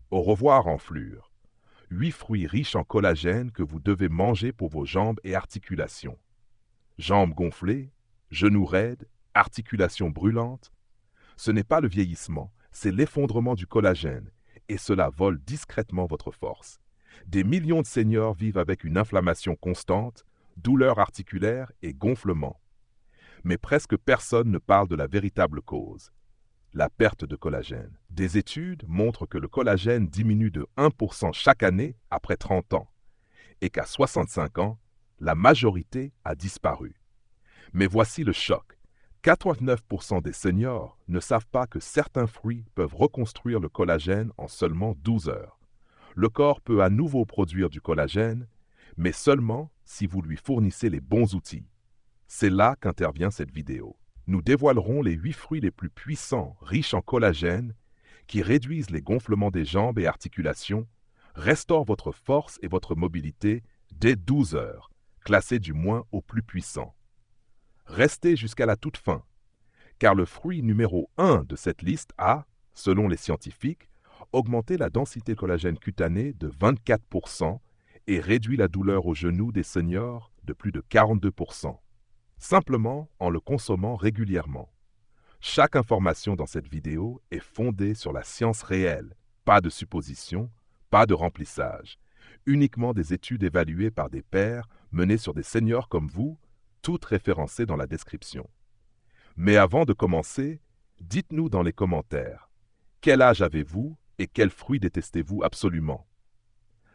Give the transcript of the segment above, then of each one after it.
Au revoir, enflure. 8 fruits riches en collagène que vous devez manger pour vos jambes et articulations. Jambes gonflées, genoux raides, articulations brûlantes. Ce n'est pas le vieillissement, c'est l'effondrement du collagène, et cela vole discrètement votre force. Des millions de seniors vivent avec une inflammation constante, douleurs articulaires et gonflements. Mais presque personne ne parle de la véritable cause, la perte de collagène. Des études montrent que le collagène diminue de 1% chaque année après 30 ans, et qu'à 65 ans, la majorité a disparu. Mais voici le choc. 89% des seniors ne savent pas que certains fruits peuvent reconstruire le collagène en seulement 12 heures. Le corps peut à nouveau produire du collagène, mais seulement si vous lui fournissez les bons outils. C'est là qu'intervient cette vidéo. Nous dévoilerons les 8 fruits les plus puissants, riches en collagène, qui réduisent les gonflements des jambes et articulations, restaurent votre force et votre mobilité dès 12 heures, classés du moins au plus puissant. Restez jusqu'à la toute fin, car le fruit numéro 1 de cette liste a, selon les scientifiques, augmenté la densité de collagène cutanée de 24% et réduit la douleur aux genoux des seniors de plus de 42%, simplement en le consommant régulièrement. Chaque information dans cette vidéo est fondée sur la science réelle, pas de suppositions, pas de remplissage, uniquement des études évaluées par des pairs menées sur des seniors comme vous, toutes référencées dans la description. Mais avant de commencer, dites-nous dans les commentaires, quel âge avez-vous et quels fruits détestez-vous absolument?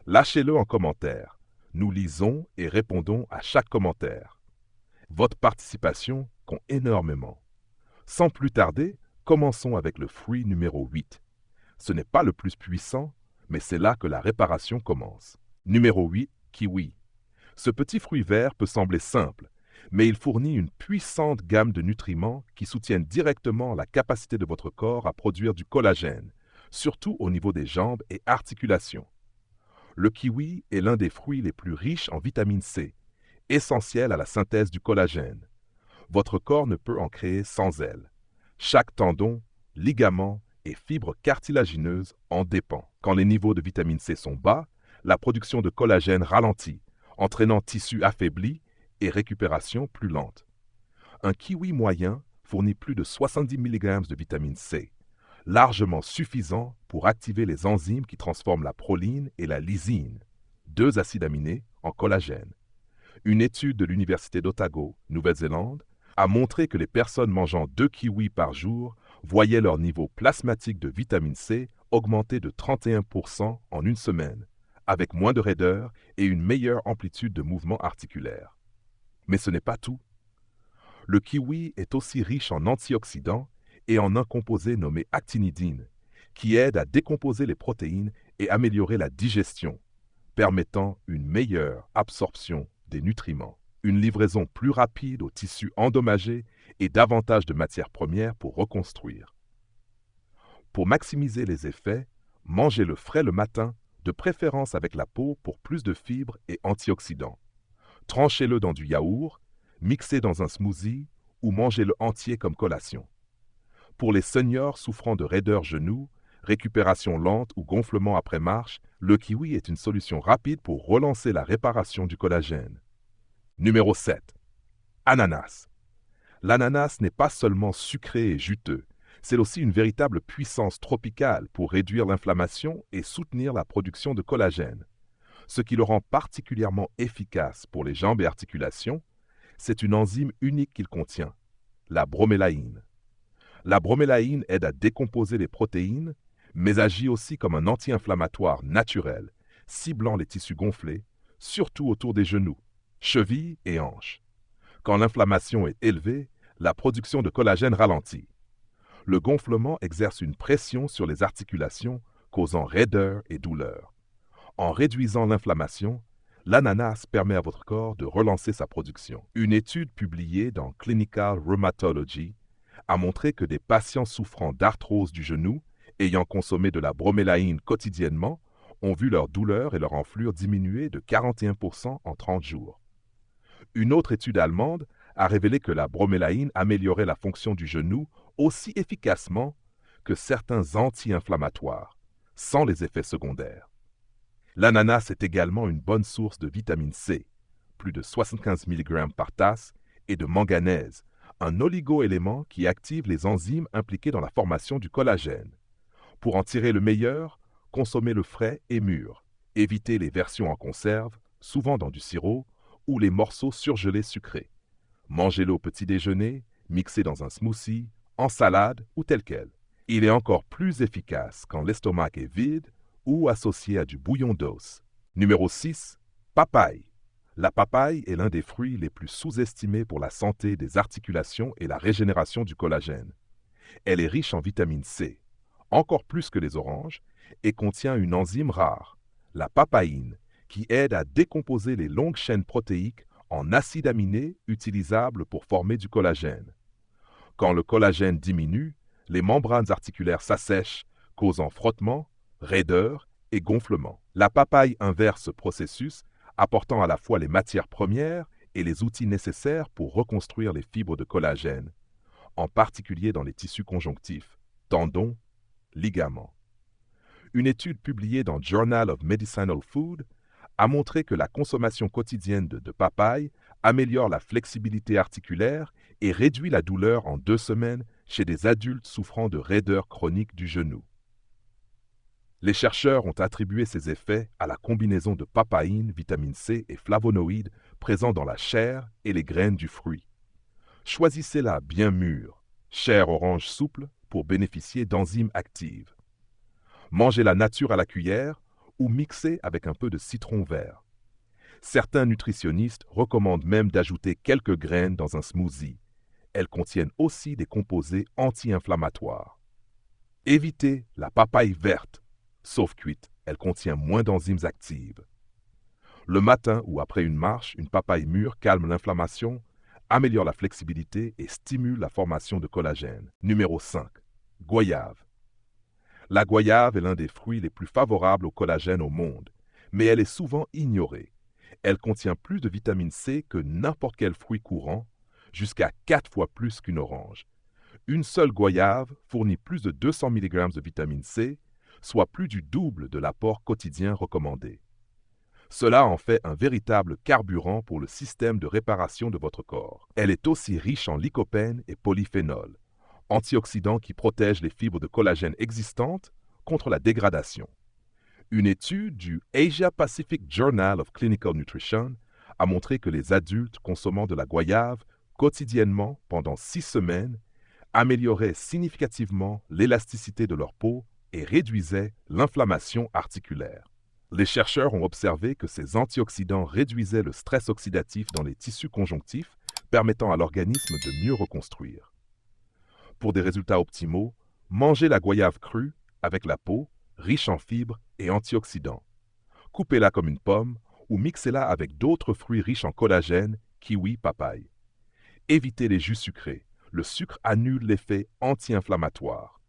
Lâchez-le en commentaire. Nous lisons et répondons à chaque commentaire. Votre participation compte énormément. Sans plus tarder, commençons avec le fruit numéro 8. Ce n'est pas le plus puissant, mais c'est là que la réparation commence. Numéro 8, kiwi. Ce petit fruit vert peut sembler simple, mais il fournit une puissante gamme de nutriments qui soutiennent directement la capacité de votre corps à produire du collagène, surtout au niveau des jambes et articulations. Le kiwi est l'un des fruits les plus riches en vitamine C, essentielle à la synthèse du collagène. Votre corps ne peut en créer sans elle. Chaque tendon, ligament et fibre cartilagineuse en dépend. Quand les niveaux de vitamine C sont bas, la production de collagène ralentit, entraînant tissu affaibli et récupération plus lente. Un kiwi moyen fournit plus de 70 mg de vitamine C, largement suffisant pour activer les enzymes qui transforment la proline et la lysine, deux acides aminés, en collagène. Une étude de l'Université d'Otago, Nouvelle-Zélande, a montré que les personnes mangeant 2 kiwis par jour voyaient leur niveau plasmatique de vitamine C augmenter de 31% en une semaine, avec moins de raideur et une meilleure amplitude de mouvement articulaire. Mais ce n'est pas tout. Le kiwi est aussi riche en antioxydants et en un composé nommé actinidine, qui aide à décomposer les protéines et améliorer la digestion, permettant une meilleure absorption des nutriments, une livraison plus rapide aux tissus endommagés et davantage de matières premières pour reconstruire. Pour maximiser les effets, mangez-le frais le matin, de préférence avec la peau pour plus de fibres et antioxydants. Tranchez-le dans du yaourt, mixez dans un smoothie ou mangez-le entier comme collation. Pour les seniors souffrant de raideur genoux, récupération lente ou gonflement après marche, le kiwi est une solution rapide pour relancer la réparation du collagène. Numéro 7. Ananas. L'ananas n'est pas seulement sucré et juteux, c'est aussi une véritable puissance tropicale pour réduire l'inflammation et soutenir la production de collagène. Ce qui le rend particulièrement efficace pour les jambes et articulations, c'est une enzyme unique qu'il contient, la bromélaïne. La bromélaïne aide à décomposer les protéines, mais agit aussi comme un anti-inflammatoire naturel, ciblant les tissus gonflés, surtout autour des genoux, chevilles et hanches. Quand l'inflammation est élevée, la production de collagène ralentit. Le gonflement exerce une pression sur les articulations, causant raideur et douleur. En réduisant l'inflammation, l'ananas permet à votre corps de relancer sa production. Une étude publiée dans Clinical Rheumatology a montré que des patients souffrant d'arthrose du genou, ayant consommé de la bromélaïne quotidiennement, ont vu leur douleur et leur enflure diminuer de 41% en 30 jours. Une autre étude allemande a révélé que la bromélaïne améliorait la fonction du genou aussi efficacement que certains anti-inflammatoires, sans les effets secondaires. L'ananas est également une bonne source de vitamine C, plus de 75 mg par tasse, et de manganèse, un oligo-élément qui active les enzymes impliquées dans la formation du collagène. Pour en tirer le meilleur, consommez-le frais et mûr. Évitez les versions en conserve, souvent dans du sirop, ou les morceaux surgelés sucrés. Mangez-le au petit déjeuner, mixé dans un smoothie, en salade ou tel quel. Il est encore plus efficace quand l'estomac est vide ou associé à du bouillon d'os. Numéro 6. Papaye. La papaye est l'un des fruits les plus sous-estimés pour la santé des articulations et la régénération du collagène. Elle est riche en vitamine C, encore plus que les oranges, et contient une enzyme rare, la papaïne, qui aide à décomposer les longues chaînes protéiques en acides aminés utilisables pour former du collagène. Quand le collagène diminue, les membranes articulaires s'assèchent, causant frottement, raideur et gonflement. La papaye inverse ce processus, apportant à la fois les matières premières et les outils nécessaires pour reconstruire les fibres de collagène, en particulier dans les tissus conjonctifs, tendons, ligaments. Une étude publiée dans Journal of Medicinal Food a montré que la consommation quotidienne de papaye améliore la flexibilité articulaire et réduit la douleur en 2 semaines chez des adultes souffrant de raideur chronique du genou. Les chercheurs ont attribué ces effets à la combinaison de papaïne, vitamine C et flavonoïdes présents dans la chair et les graines du fruit. Choisissez-la bien mûre, chair orange souple, pour bénéficier d'enzymes actives. Mangez-la nature à la cuillère ou mixée avec un peu de citron vert. Certains nutritionnistes recommandent même d'ajouter quelques graines dans un smoothie. Elles contiennent aussi des composés anti-inflammatoires. Évitez la papaye verte. Sauf cuite, elle contient moins d'enzymes actives. Le matin ou après une marche, une papaye mûre calme l'inflammation, améliore la flexibilité et stimule la formation de collagène. Numéro 5. Goyave. La goyave est l'un des fruits les plus favorables au collagène au monde, mais elle est souvent ignorée. Elle contient plus de vitamine C que n'importe quel fruit courant, jusqu'à 4 fois plus qu'une orange. Une seule goyave fournit plus de 200 mg de vitamine C, soit plus du double de l'apport quotidien recommandé. Cela en fait un véritable carburant pour le système de réparation de votre corps. Elle est aussi riche en lycopène et polyphénol, antioxydants qui protègent les fibres de collagène existantes contre la dégradation. Une étude du Asia Pacific Journal of Clinical Nutrition a montré que les adultes consommant de la goyave quotidiennement pendant 6 semaines amélioraient significativement l'élasticité de leur peau et réduisaient l'inflammation articulaire. Les chercheurs ont observé que ces antioxydants réduisaient le stress oxydatif dans les tissus conjonctifs, permettant à l'organisme de mieux reconstruire. Pour des résultats optimaux, mangez la goyave crue avec la peau, riche en fibres et antioxydants. Coupez-la comme une pomme ou mixez-la avec d'autres fruits riches en collagène, kiwi, papaye. Évitez les jus sucrés. Le sucre annule l'effet anti-inflammatoire.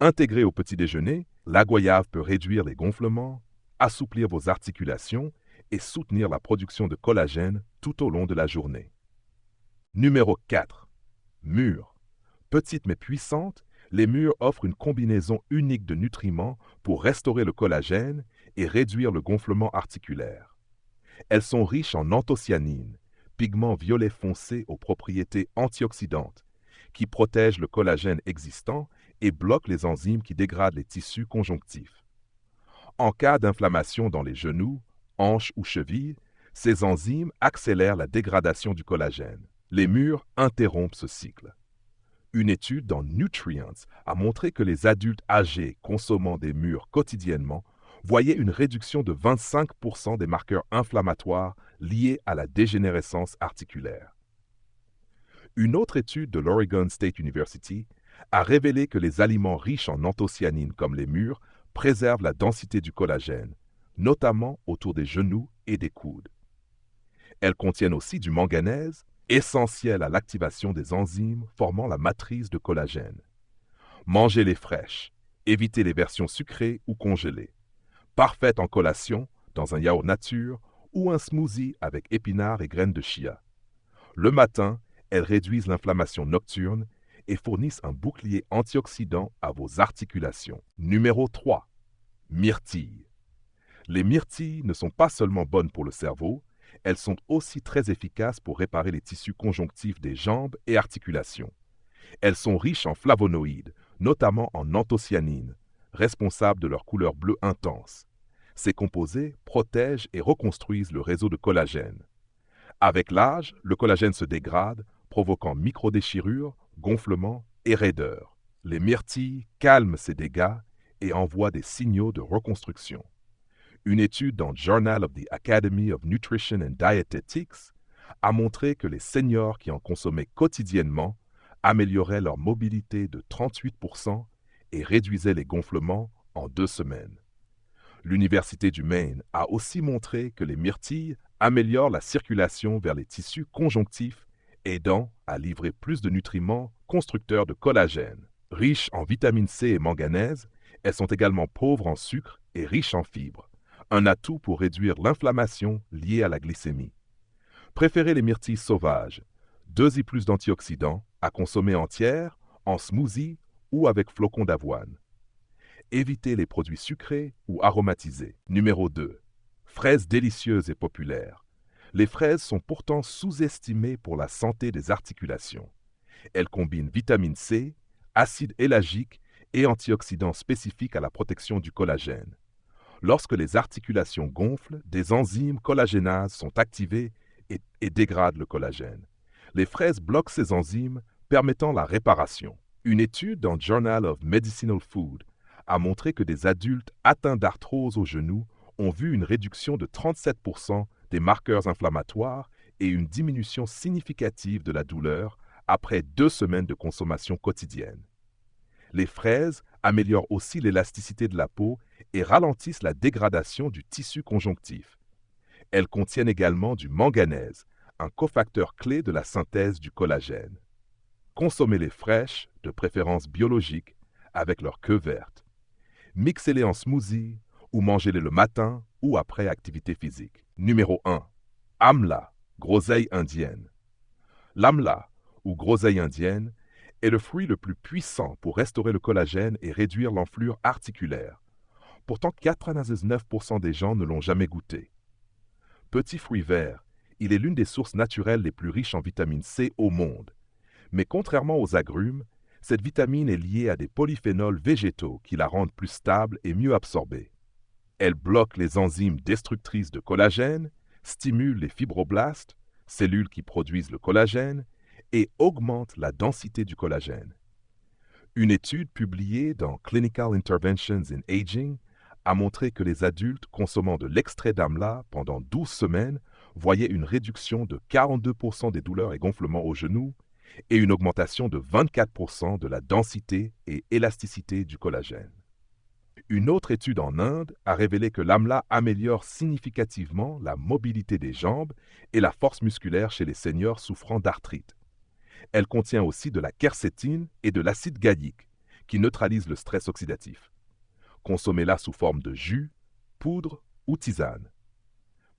Intégrée au petit déjeuner, la goyave peut réduire les gonflements, assouplir vos articulations et soutenir la production de collagène tout au long de la journée. Numéro 4. Mûres. Petites mais puissantes, les mûres offrent une combinaison unique de nutriments pour restaurer le collagène et réduire le gonflement articulaire. Elles sont riches en anthocyanine, pigment violet foncé aux propriétés antioxydantes, qui protègent le collagène existant et bloquent les enzymes qui dégradent les tissus conjonctifs. En cas d'inflammation dans les genoux, hanches ou chevilles, ces enzymes accélèrent la dégradation du collagène. Les mûres interrompent ce cycle. Une étude dans Nutrients a montré que les adultes âgés consommant des mûres quotidiennement voyaient une réduction de 25% des marqueurs inflammatoires liés à la dégénérescence articulaire. Une autre étude de l'Oregon State University a révélé que les aliments riches en anthocyanine comme les mûres préservent la densité du collagène, notamment autour des genoux et des coudes. Elles contiennent aussi du manganèse, essentiel à l'activation des enzymes formant la matrice de collagène. Mangez-les fraîches, évitez les versions sucrées ou congelées. Parfaites en collation, dans un yaourt nature ou un smoothie avec épinards et graines de chia. Le matin, elles réduisent l'inflammation nocturne et fournissent un bouclier antioxydant à vos articulations. Numéro 3. Myrtilles. Les myrtilles ne sont pas seulement bonnes pour le cerveau, elles sont aussi très efficaces pour réparer les tissus conjonctifs des jambes et articulations. Elles sont riches en flavonoïdes, notamment en anthocyanine, responsable de leur couleur bleue intense. Ces composés protègent et reconstruisent le réseau de collagène. Avec l'âge, le collagène se dégrade, provoquant microdéchirures, gonflements et raideurs. Les myrtilles calment ces dégâts et envoient des signaux de reconstruction. Une étude dans Journal of the Academy of Nutrition and Dietetics a montré que les seniors qui en consommaient quotidiennement amélioraient leur mobilité de 38% et réduisaient les gonflements en 2 semaines. L'Université du Maine a aussi montré que les myrtilles améliorent la circulation vers les tissus conjonctifs, aidant à livrer plus de nutriments constructeurs de collagène. Riches en vitamine C et manganèse, elles sont également pauvres en sucre et riches en fibres, un atout pour réduire l'inflammation liée à la glycémie. Préférez les myrtilles sauvages, 2 et plus d'antioxydants, à consommer entières, en smoothie ou avec flocons d'avoine. Évitez les produits sucrés ou aromatisés. Numéro 2. Fraises délicieuses et populaires. Les fraises sont pourtant sous-estimées pour la santé des articulations. Elles combinent vitamine C, acide élagique et antioxydants spécifiques à la protection du collagène. Lorsque les articulations gonflent, des enzymes collagénases sont activées et dégradent le collagène. Les fraises bloquent ces enzymes, permettant la réparation. Une étude dans Journal of Medicinal Food a montré que des adultes atteints d'arthrose au genou ont vu une réduction de 37% des marqueurs inflammatoires et une diminution significative de la douleur après 2 semaines de consommation quotidienne. Les fraises améliorent aussi l'élasticité de la peau et ralentissent la dégradation du tissu conjonctif. Elles contiennent également du manganèse, un cofacteur clé de la synthèse du collagène. Consommez-les fraîches, de préférence biologiques, avec leur queue verte. Mixez-les en smoothie ou mangez-les le matin ou après activité physique. Numéro 1. Amla, groseille indienne. L'amla, ou groseille indienne, est le fruit le plus puissant pour restaurer le collagène et réduire l'enflure articulaire. Pourtant, 99% des gens ne l'ont jamais goûté. Petit fruit vert, il est l'une des sources naturelles les plus riches en vitamine C au monde. Mais contrairement aux agrumes, cette vitamine est liée à des polyphénols végétaux qui la rendent plus stable et mieux absorbée. Elle bloque les enzymes destructrices de collagène, stimule les fibroblastes, cellules qui produisent le collagène, et augmente la densité du collagène. Une étude publiée dans Clinical Interventions in Aging a montré que les adultes consommant de l'extrait d'amla pendant 12 semaines voyaient une réduction de 42% des douleurs et gonflements aux genoux et une augmentation de 24% de la densité et élasticité du collagène. Une autre étude en Inde a révélé que l'amla améliore significativement la mobilité des jambes et la force musculaire chez les seniors souffrant d'arthrite. Elle contient aussi de la quercétine et de l'acide gallique, qui neutralisent le stress oxydatif. Consommez-la sous forme de jus, poudre ou tisane.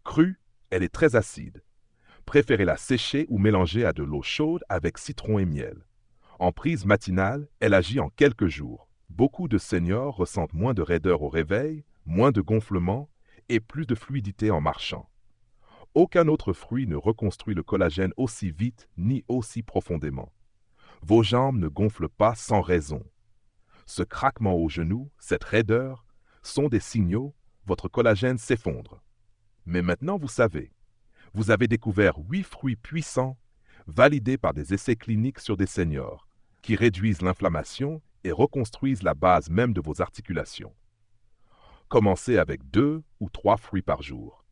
Crue, elle est très acide. Préférez-la sécher ou mélanger à de l'eau chaude avec citron et miel. En prise matinale, elle agit en quelques jours. Beaucoup de seniors ressentent moins de raideur au réveil, moins de gonflement et plus de fluidité en marchant. Aucun autre fruit ne reconstruit le collagène aussi vite ni aussi profondément. Vos jambes ne gonflent pas sans raison. Ce craquement au genou, cette raideur, sont des signaux, votre collagène s'effondre. Mais maintenant vous savez, vous avez découvert 8 fruits puissants, validés par des essais cliniques sur des seniors, qui réduisent l'inflammation et reconstruisent la base même de vos articulations. Commencez avec 2 ou 3 fruits par jour.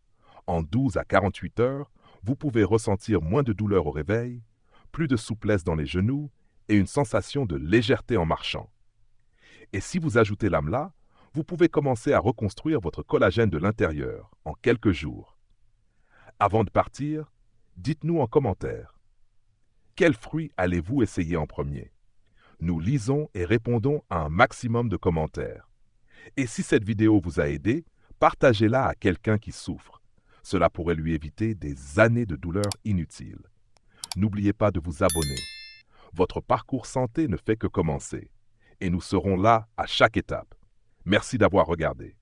En 12 à 48 heures, vous pouvez ressentir moins de douleur au réveil, plus de souplesse dans les genoux et une sensation de légèreté en marchant. Et si vous ajoutez l'amla, vous pouvez commencer à reconstruire votre collagène de l'intérieur en quelques jours. Avant de partir, dites-nous en commentaire. Quel fruit allez-vous essayer en premier? Nous lisons et répondons à un maximum de commentaires. Et si cette vidéo vous a aidé, partagez-la à quelqu'un qui souffre. Cela pourrait lui éviter des années de douleurs inutiles. N'oubliez pas de vous abonner. Votre parcours santé ne fait que commencer. Et nous serons là à chaque étape. Merci d'avoir regardé.